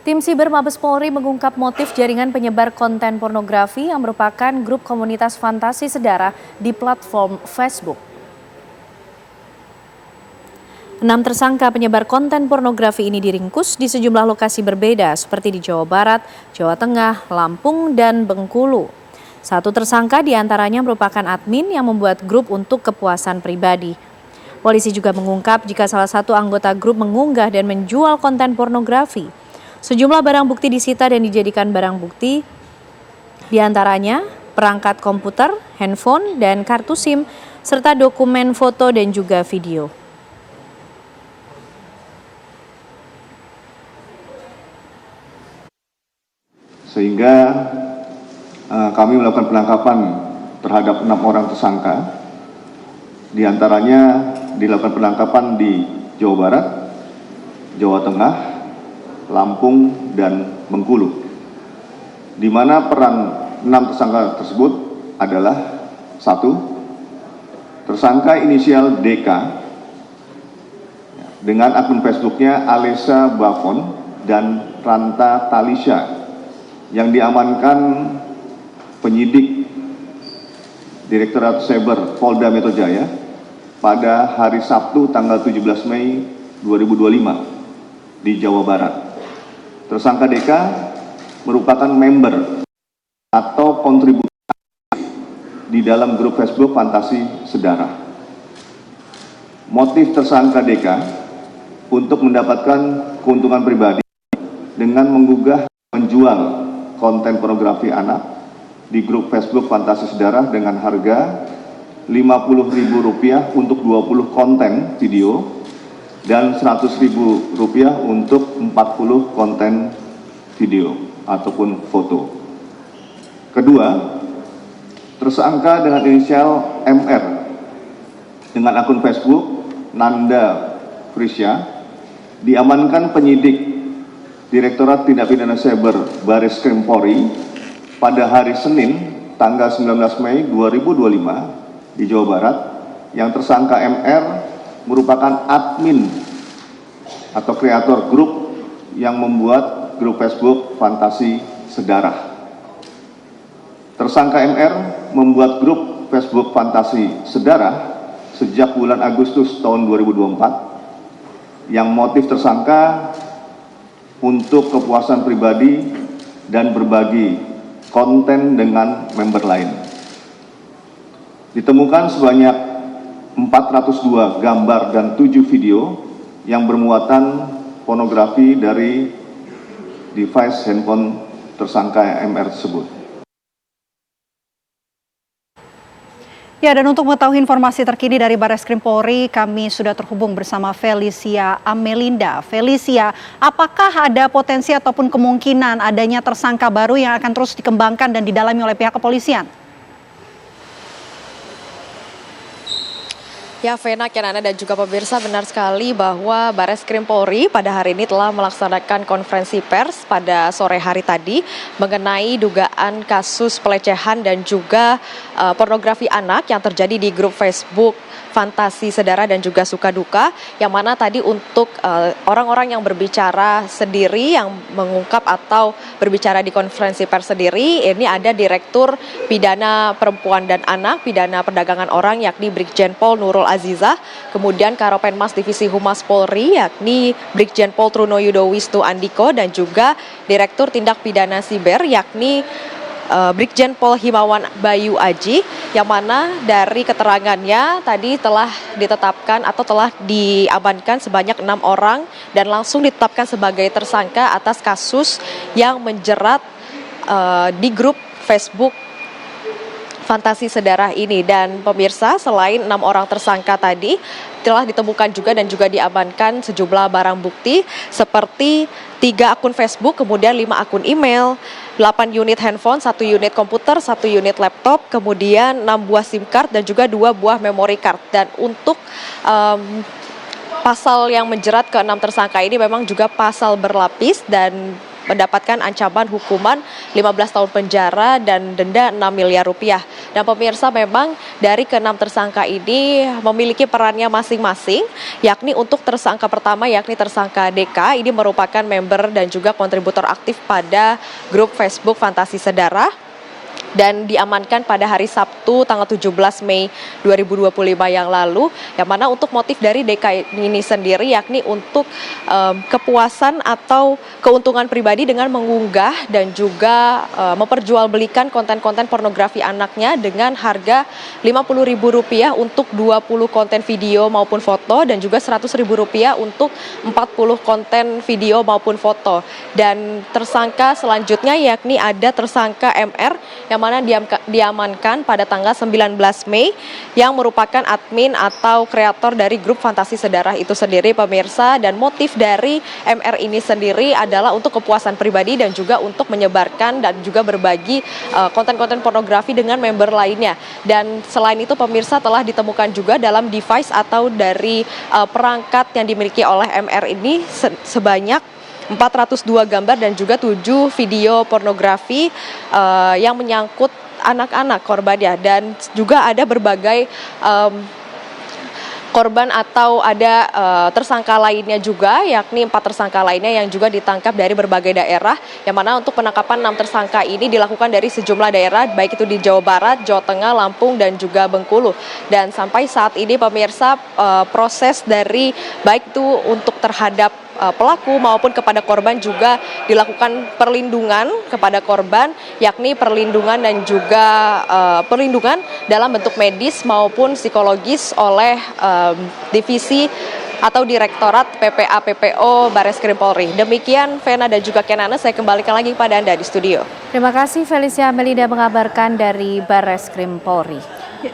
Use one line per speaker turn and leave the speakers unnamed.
Tim Siber Mabes Polri mengungkap motif jaringan penyebar konten pornografi yang merupakan grup komunitas fantasi sedara di platform Facebook. 6 tersangka penyebar konten pornografi ini diringkus di sejumlah lokasi berbeda seperti di Jawa Barat, Jawa Tengah, Lampung, dan Bengkulu. Satu tersangka diantaranya merupakan admin yang membuat grup untuk kepuasan pribadi. Polisi juga mengungkap jika salah satu anggota grup mengunggah dan menjual konten pornografi. Sejumlah barang bukti disita dan dijadikan barang bukti, diantaranya perangkat komputer, handphone, dan kartu SIM, serta dokumen foto dan juga video.
Sehingga kami melakukan penangkapan terhadap 6 orang tersangka, diantaranya dilakukan penangkapan di Jawa Barat, Jawa Tengah, Lampung, dan Bengkulu, di mana peran 6 tersangka tersebut adalah: 1. Tersangka inisial DK dengan akun Facebooknya Alesa Bafon dan Ranta Talisha yang diamankan penyidik Direktorat Cyber Polda Metro Jaya pada hari Sabtu tanggal 17 Mei 2025 di Jawa Barat. Tersangka DK merupakan member atau kontributor di dalam grup Facebook Fantasi Sedara. Motif tersangka DK untuk mendapatkan keuntungan pribadi dengan menggugah menjual konten pornografi anak di grup Facebook Fantasi Sedara dengan harga Rp50.000 untuk 20 konten video dan Rp100.000 untuk 40 konten video ataupun foto. Kedua, tersangka dengan inisial MR dengan akun Facebook Nanda Frisya diamankan penyidik Direktorat Tindak Pidana Cyber Bareskrim Polri pada hari Senin tanggal 19 Mei 2025 di Jawa Barat, yang tersangka MR merupakan admin atau kreator grup yang membuat grup Facebook Fantasi Sedara. Tersangka MR membuat grup Facebook Fantasi Sedara sejak bulan Agustus tahun 2024, yang motif tersangka untuk kepuasan pribadi dan berbagi konten dengan member lain. Ditemukan sebanyak 402 gambar dan 7 video yang bermuatan pornografi dari device handphone tersangka MR tersebut.
Ya, dan untuk mengetahui informasi terkini dari Bareskrim Polri, kami sudah terhubung bersama Felicia Amelinda. Felicia, apakah ada potensi ataupun kemungkinan adanya tersangka baru yang akan terus dikembangkan dan didalami oleh pihak kepolisian?
Ya, Vena, Kianana, dan juga pemirsa, benar sekali bahwa Bareskrim Polri pada hari ini telah melaksanakan konferensi pers pada sore hari tadi mengenai dugaan kasus pelecehan dan juga pornografi anak yang terjadi di grup Facebook Fantasi Sedara dan juga Sukaduka, yang mana tadi untuk orang-orang yang berbicara sendiri, yang mengungkap atau berbicara di konferensi pers sendiri, ini ada Direktur Pidana Perempuan dan Anak, Pidana Perdagangan Orang, yakni Brigjen Pol Nurul Azizah, kemudian Karopenmas Divisi Humas Polri, yakni Brigjen Pol Trunoyudo Wisnu Andiko, dan juga Direktur Tindak Pidana Siber, yakni Brigjen Pol Himawan Bayu Aji, yang mana dari keterangannya tadi telah ditetapkan atau telah diamankan sebanyak 6 orang dan langsung ditetapkan sebagai tersangka atas kasus yang menjerat di grup Facebook Fantasi Sedara ini. Dan pemirsa, selain 6 orang tersangka tadi, telah ditemukan juga dan juga diamankan sejumlah barang bukti seperti 3 akun Facebook, kemudian 5 akun email, 8 unit handphone, 1 unit komputer, 1 unit laptop, kemudian 6 buah SIM card dan juga 2 buah memory card. Dan untuk pasal yang menjerat ke-6 tersangka ini memang juga pasal berlapis, dan mendapatkan ancaman hukuman 15 tahun penjara dan denda 6 miliar rupiah. Dan pemirsa, memang dari ke-6 tersangka ini memiliki perannya masing-masing, yakni untuk tersangka pertama yakni tersangka DK, ini merupakan member dan juga kontributor aktif pada grup Facebook Fantasi Sedara, dan diamankan pada hari Sabtu tanggal 17 Mei 2025 yang lalu, yang mana untuk motif dari DK ini sendiri yakni untuk kepuasan atau keuntungan pribadi dengan mengunggah dan juga memperjualbelikan konten-konten pornografi anaknya dengan harga Rp50.000 untuk 20 konten video maupun foto, dan juga Rp100.000 untuk 40 konten video maupun foto. Dan tersangka selanjutnya yakni ada tersangka MR yang mana diamankan pada tanggal 19 Mei yang merupakan admin atau kreator dari grup Fantasi Sedara itu sendiri, pemirsa. Dan motif dari MR ini sendiri adalah untuk kepuasan pribadi dan juga untuk menyebarkan dan juga berbagi konten-konten pornografi dengan member lainnya. Dan selain itu, pemirsa, telah ditemukan juga dalam device atau dari perangkat yang dimiliki oleh MR ini sebanyak 402 gambar dan juga 7 video pornografi yang menyangkut anak-anak korbannya, dan juga ada berbagai korban atau ada tersangka lainnya juga, yakni 4 tersangka lainnya yang juga ditangkap dari berbagai daerah, yang mana untuk penangkapan 6 tersangka ini dilakukan dari sejumlah daerah, baik itu di Jawa Barat, Jawa Tengah, Lampung, dan juga Bengkulu. Dan sampai saat ini, pemirsa, proses dari baik itu untuk terhadap pelaku maupun kepada korban juga dilakukan perlindungan kepada korban, yakni perlindungan dan juga perlindungan dalam bentuk medis maupun psikologis oleh divisi atau Direktorat PPA PPO Bareskrim Polri. Demikian Vena dan juga Kenana, saya kembalikan lagi kepada Anda di studio.
Terima kasih Felicia Amelinda mengabarkan dari Bareskrim Polri.